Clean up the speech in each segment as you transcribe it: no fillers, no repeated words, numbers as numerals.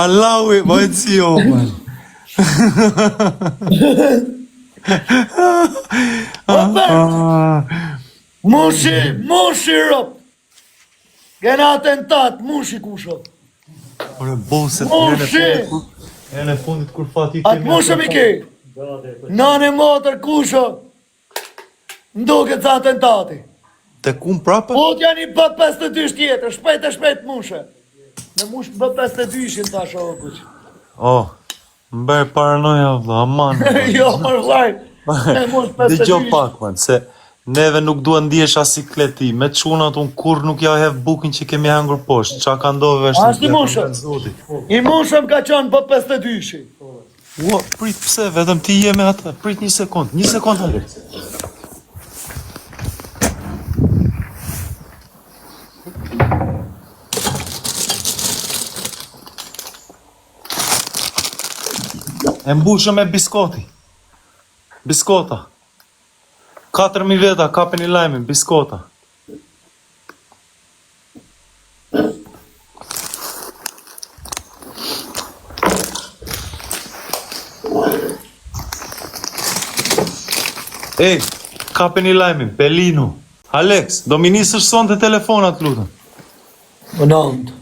Allahu e bëjtë si o, man. Mushi rop. Kena atentat, mushi kusho. Ore, boset, e në fundit kur fati Atë mushë mi ke. Nane motër kusho. Nduket sa atentati. Te kum prapa? Po t'ja një bët 52 tjetër, shpejt mushe. Në mush bët 52 ta shohë kuq. Oh, mberë paranoja, vla, aman. Jo, mërë vlaj. Në mush 52. Dëgjo pak, man, se neve nuk duan ndjesh as sikleti. Me çunat unë kur nuk ja hef bukin që kemi hangur poshtë. Qa ka ndove është Ashtë i mushëm. I mushëm ka qënë bët 52. Ua, prit pse, vetëm ti je me atë. Prit një sekund, Alex. E mbushëm me biskoti. Biskota. 4.000 veta, kapin i lajmin, biskota. Ej, kapin i lajmin, Pelinu. Alex, do mi nisësh son të telefonat, lutën. Më nëndë.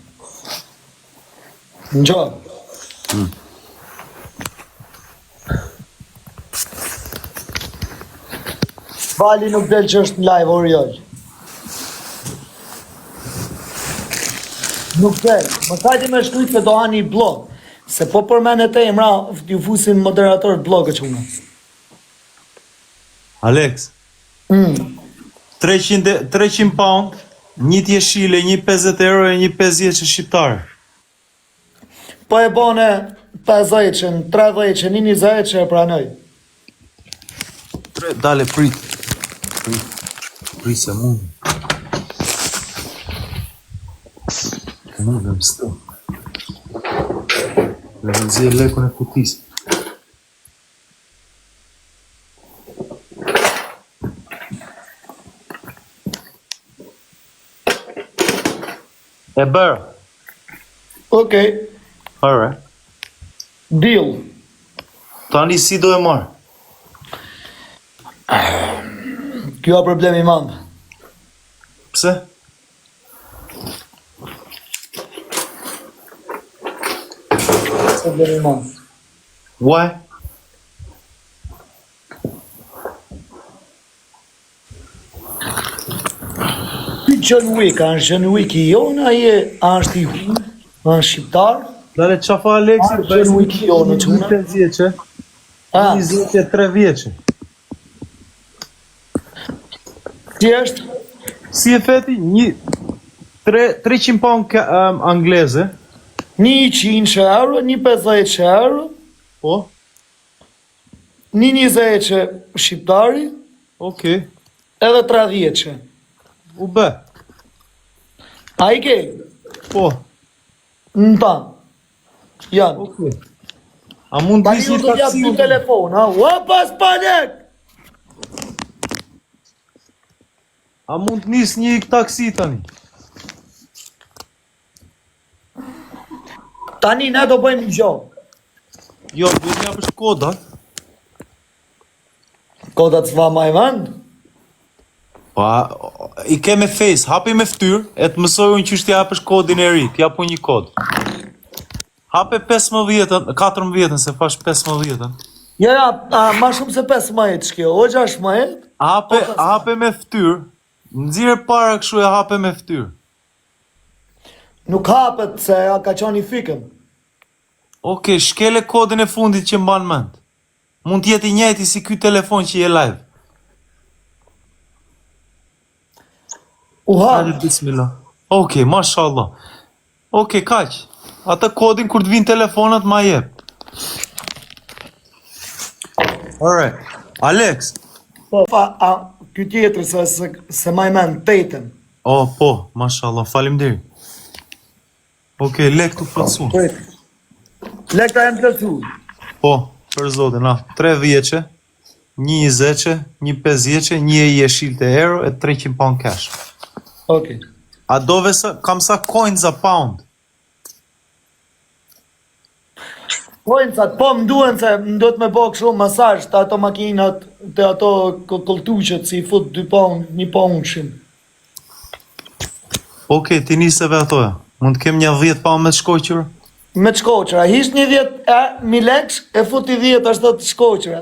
Në gjë. Vali nuk del që është në live, Oriol. Nuk del. Më kajti me shkujt me do hani i blog. Se po përmenet e emra, ju fusin moderator të blogë që unë. Alex, 300 pound, një tjeshile, një 50 euro e një 50 që shqiptarë. Po e bone 50, 30, 20 që e pranoj. Dale, prit se mund. Në dhe më stëm. Dhe më zirë lekun e kutis. E bërë. Okej, Alright. deal. Tani si do e marë? Kjo a problemi mandë. Pse? Problemi mandë. Why? Ky John Wick, a është John Wick i jonë, a është i hu, a është shqiptar? Dale, qafa Alexi, A, John Wick jo në quna? 5 vjeqe, A, 23 vjeqe. si është? Si e feti? 300 pound angleze. 100 euro, 50 euro, Po, 20 shqiptari, okej. edhe 30. U bë. A i ke? Po, Në ta. Janë. okej. A mund të Tani visi ju do t'jap taksi? dy telefon, ha? Ua, Spanek! A mund të nis një taksi tani? Tani ne do bëjmë një gjohë. Jo, duhet një apësh kodat. Kodat s'va ma i vend? Pa, i ke me face, hapi me fytyrë, e të mësoj unë që t'ja apësh kodin e ri, t'ja pu një kod. Hape 15-ën, 14-ën, se fash 15-ën. Ja, ma shumë se 15 shkjo, o 16. Hape me fytyrë, nxirë para kështu e hape me fytyrë. Nuk hapet se a ka qoni fikën. Okej, shkele kodin e fundit që mban mend. Mund t'jeti i njëjti si ky telefon që je live. U Hajde, hap. bismillah. Okej, mashallah. Okej, kaq. Atë kodin kur të vinë telefonat ma jep. Alright. Alex. Po, ky tjetër se ma i men, tejten. Oh, po, mashallah, faleminderit. Okej, lek të plotësu. Lekta e më plëcu. Po, për zotin, 3 vjeqe, 1 20, 1 50, 1 e jeshilte euro e 300 pound cash. Okej. A dove sa, kam sa coins a pound? Pojncat, po më duhen se më duhet me bo kështu masazh të ato makinat, të ato koltuqet si i fut 2 pound, 1 pound shim. Okej, ti niseve atoja. Mund të kem një 10 pound me të shkoqër? Me të shkoqëra, hish një 10.000 lekë, e futi 10 ashtu të shkoqëra.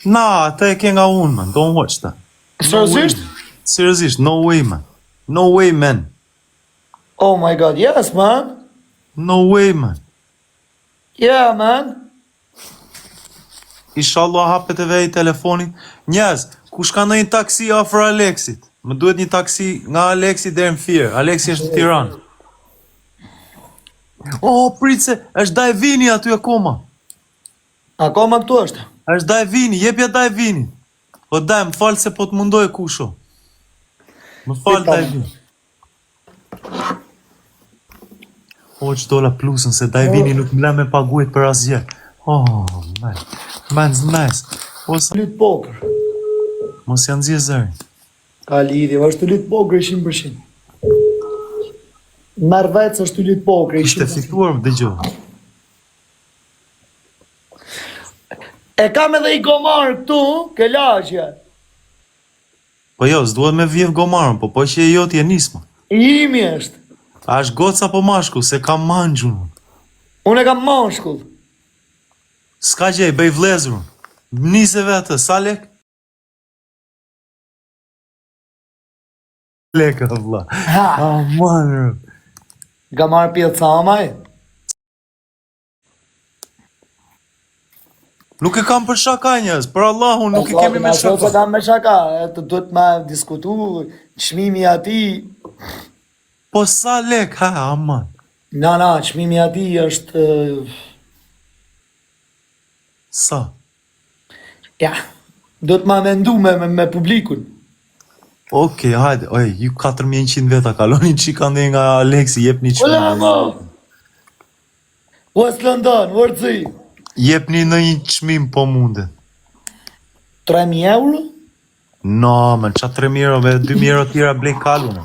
Na, ata e ke nga unë, man. Don't watch that. Seriozisht? Seriozisht, no way, man. No way, man. Oh my god, yes man. No way, man. Yeah man. Inshallah hapet e vej telefonin. Njerëz, kush ka ndonjë taksi afër Aleksit? Më duhet një taksi nga Aleksi deri në Fier. Aleksi është në Tiranë. Oh, pritse, është Dajvini aty akoma. Akoma këtu është. Është Dajvini, jepja Dajvini. Po daj, më falë se po të mundoj kusho. Më falë Pita. Dajvini. O, që dola plusën, se Dajvini nuk më le me paguajt për asgjë. Oh, man. Man's nice. Ose, Lyt poker. mos janë zje zërin. Ka lidhje, është të lyt poker 100%. Merë vetë se është të lyt poker Ishte 100%. fituar, më dëgjoj. E kam edhe i gomar këtu, ke lagja. Po jo, s'duhet me vjedh gomarën, po që e joti e nisma. I imi është. A është goca po mashkull, se kam mangjun. Unë e kam mashkull. S'ka gjej, bëj vlezrun. Nise vetë, sa lek? Leka, vlla. Ha, Aman, rë. ka marrë pjetë sa amaj. Nuk e kam për shaka njës, për Allahun, nuk e kemi me Se shaka. kam me shaka, e të duhet me diskutu, çmimi ati. Po sa lek, ha, aman. Na, çmimi ati është... Sa? Ja, duhet ma mendu me publikun. Okej, hajde, oj, ju 4100 veta, kaloni qika ndaj nga Aleksi, jep një Ola, qëmë. mo! West London, Wordzi. Jep një në një qmim po munde. 3.000 euro? No, man, qa 3 euro, me 2 euro tjera blej kalun.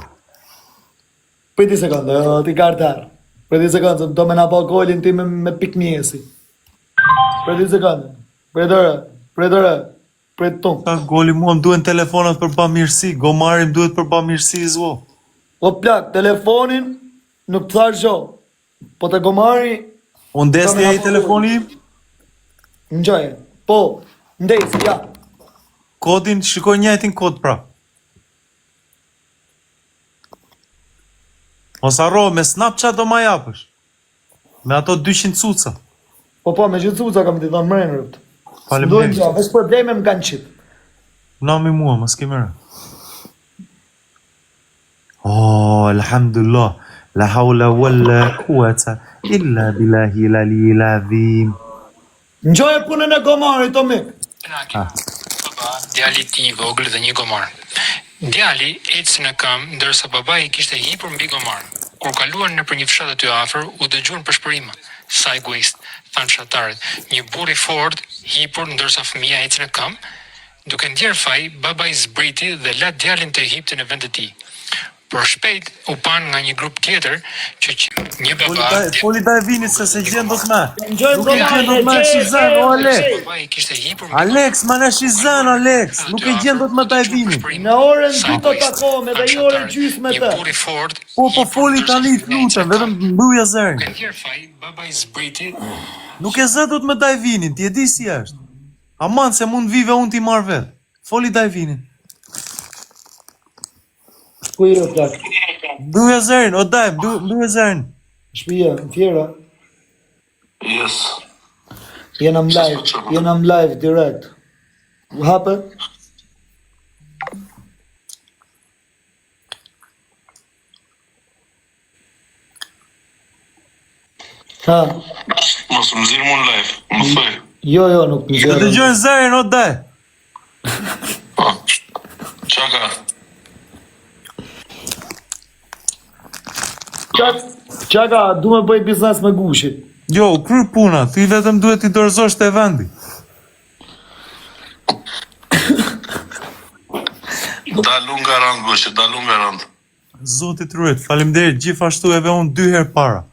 Priti sekundë, ti kartar. Priti sekundë, do me na po kolin ti me pikmjesi. Priti sekundë, pretore, tung. Ta goli mua më duhen telefonat për bamirësi, gomarim duhet për bamirësi zvo. Po plak, telefonin nuk të thash gjo. Po të gomari, Unë desni e i telefoni im, në gjoje. Po, ndesi, ja. kodin, shikoj njëjtin kod pra. Mos harro, me Snapchat do ma japësh. Me ato 200 cuca. Po, me gjithë cuca kam t'i thonë mrenërët. Faleminderit. Duhen gjo, veç probleme më kanë qip. Nami mua, mos kemi rë. Oh, alhamdulillah. La hawla wala quwata illa billahi l-aliyyil azim. Në gjoje punën e gomarit, o mik. Naki, baba, djali ti i vogël dhe një gomar. Djali ecë në këmbë, ndërsa babai i kishte hipur mbi gomar. Kur kaluan nëpër një fshat aty afër, u dëgjuan përshpërime. Sa egoist, thanë fshatarët. Një burr i fortë, hipur ndërsa fëmia ecë në këmbë. Duke ndjerë faj, babai zbriti dhe la djalin të hipte në vend të tij. Por shpejt u pan nga një grup tjetër që një baba Foli Dajvinit se gjen do të me. Gjojnë Nuk e gjen do të me shizan, o Alex. babai i kishte hipur Alex, ma në shizan, Alex. Nuk e gjen do të me Dajvinit. Në orën 2 të takome dhe një orën gjysë me të. Një burr i fortë. Po foli tani të lutem, vetëm mbyja zërin. Duke ndjerë faj, babai zbriti. Nuk e zë do të me Dajvinin, ti e di si është. Aman se mund vive unë ti marrë vetë. Foli Dajvinin. Ku i rë plak? Mbyja zërin, o Daj, mbyja zërin. Shpia, në tjera. Yes. Jena më live direkt. U hape? Ha, Mos më zirë mu në live, më thoj. jo, nuk më Të zërë. dëgjojnë zërin, o Daj. Qa ka? Qaka, du me bëj biznes me gushit. Jo, kry puna, ti vetëm duhet i dorëzosh të vendi. Dalu nga rëndë, bëshë, dalu nga rëndë. Zotit rrit, faleminderit, gjithashtu edhe unë 2 herë para.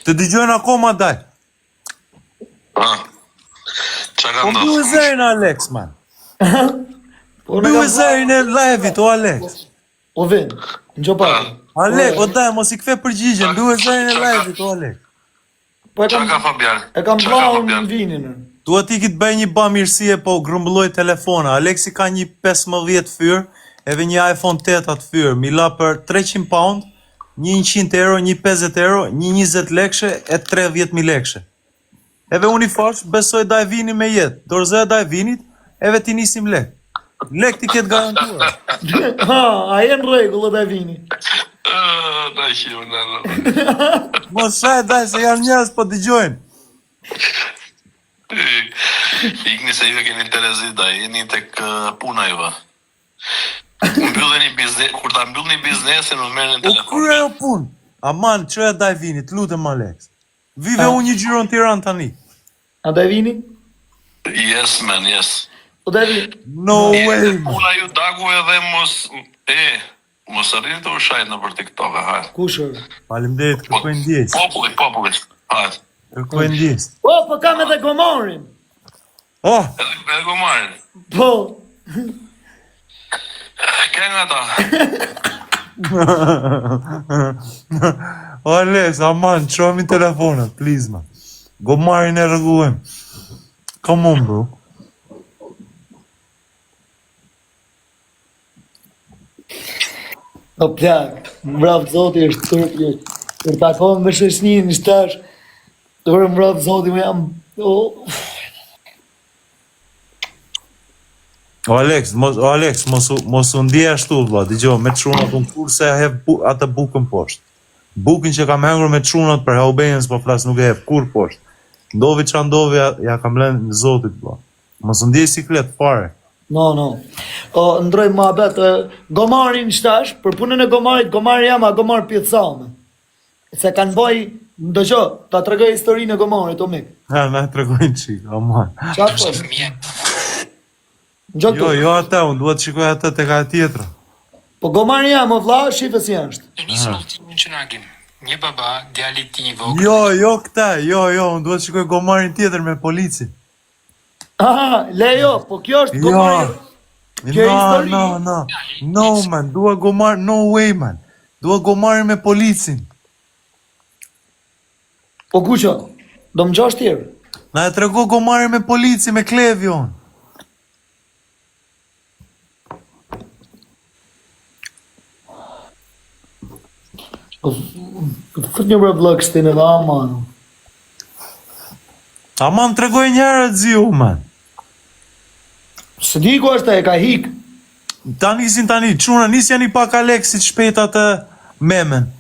Të dëgjojnë akoma daj. Ha. Qa ka Po ndodhë? bëhe zërin Alex, man. Po në Bëhe kam... zërin e live-it, o Alex. O vin, në gjo pak. Alex, o daj, mos I kthe përgjigjen, bëhe zërin e live-it, o Alex. Po e Qa kam... ka Fabian? E kam Qa ka blau në Fabian? vinin. Duhet I kitë bëj një bamirësie, po grumbulloj telefona. Alexi ka një 15 fyr, edhe një iPhone 8 atë fyr. Mi la për 300 pound, një 100 euro, një 50 euro, një 20 lekshe, e 30.000 lekshe. Edhe unë I fash, besoj da e vini me jetë. Dorëzoj da e vinit, edhe ti nisim lek. Lek ti ketë garantuar. Ha, a jenë regullë dhe vini. Da shiu në Mos shaj daj se janë njerëz po dëgjojnë. Ikni se ju keni Terezit, da jeni tek puna juve. Mbylleni biznes, kur ta mbyllni biznesin, u merrni O telefon. krye o punë. Aman, çoja daj vinit, lutem Alex. Vive unë një gjiro në Tiranë tani. A dhe vini? Yes, man, yes. O dhe vini? No way, man. Puna ju dagu edhe mos arrini të ushajt në për TikTok, ha. Kushër? Faleminderit, kërkoj ndjes. Popullit, ha. Kërkoj ndjes. O, po kam edhe gomorin. Oh, Edhe gomarin. Po. Ka nga ta. o Alex, aman, çomi telefonat, please, man. Gomarin e rregullojm. Come on, bro. O plak, mbrap zoti është turpje. Kur takon me shëshnin, shtash. Kur mbrap zoti me jam... O Alex, mos u ndje ashtu, vlla. Dgjoj, me çunat unë kurse e hep atë bukën poshtë. Bukën që kam hengur me çunat për Haubenjës, po flas nuk e hep kur poshtë. Ndovi ç'a ndovi, ja kam lënë Zotit, vlla. Mos u ndje siklet fare. No. O, ndroj muhabet, gomarin shtash, për punën e gomarit, gomari jam a gomar pjecame. Se kanë boj, ndëgjo, ta tregoj historinë e gomarit, o mik. Ha, na tregojnë çik, aman. Qatë po? Fëmija. Jo, ata, unë duhet shikoj atë tek ajo tjetra. Po gomari jam, o vlla, shifës janë. Të nisëm udhëtimin që na agim. Një baba, djali I tij I vogël. Jo, këta, unë duhet shikoj gomarin tjetër me policin. Aha, lejo, po kjo është gomari. Kjo histori. No, man, dua gomar, no way, man. Dua gomarin me policin. Po kuqo, do më gjosh tjerë. Na e trego gomarin me policin, me Klevion. Fët një bërë vlog shtin edhe aman. Aman tregoj njërë ziu, man. Së di ku është e ka hik. Ta nisin tani, çuna, nis janë I pak Alexit shpejt atë memen.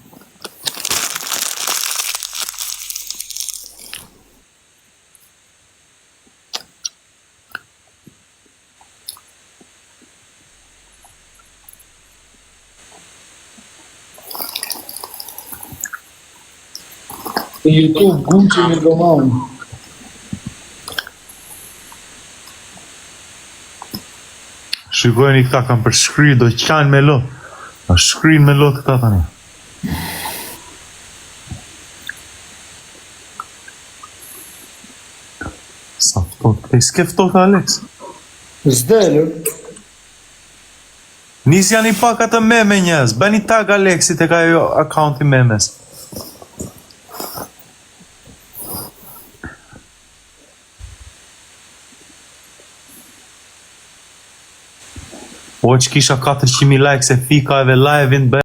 YouTube, Gucci në goman. Shikojeni këta kam për shkri, do qanë me lot. A shkrin me lot këta tani. Sa ftot, e s'ke ftot Alex? Zdelër. Nis janë I pak atë meme njës, bëni tag Alexit e ka jo akaunti memes. Po që kisha 400.000 likes e fika edhe live-in